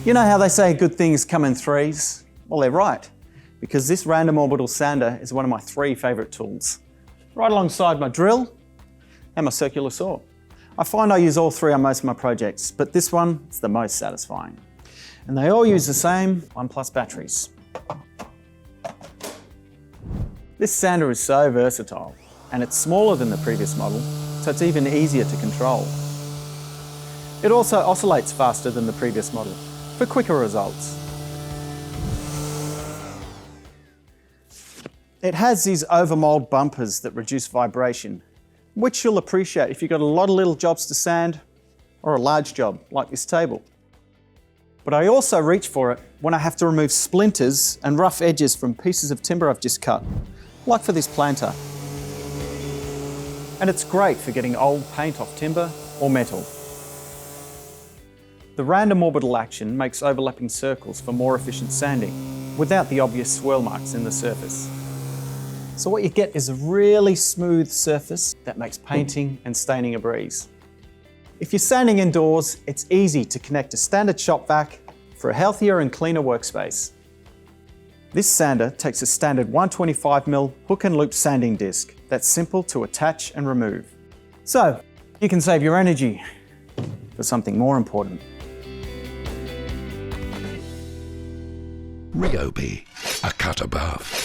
You know how they say good things come in threes? Well, they're right, because this Random Orbital Sander is one of my 3 favourite tools, right alongside my drill and my circular saw. I find I use all 3 on most of my projects, but this one is the most satisfying. And they all use the same ONE+ batteries. This sander is so versatile, and it's smaller than the previous model, so it's even easier to control. It also oscillates faster than the previous model, for quicker results. It has these overmold bumpers that reduce vibration, which you'll appreciate if you've got a lot of little jobs to sand, or a large job, like this table. But I also reach for it when I have to remove splinters and rough edges from pieces of timber I've just cut, like for this planter. And it's great for getting old paint off timber or metal. The random orbital action makes overlapping circles for more efficient sanding, without the obvious swirl marks in the surface. So what you get is a really smooth surface that makes painting and staining a breeze. If you're sanding indoors, it's easy to connect a standard shop vac for a healthier and cleaner workspace. This sander takes a standard 125mm hook and loop sanding disc that's simple to attach and remove. So you can save your energy for something more important. Ryobi, a cut above.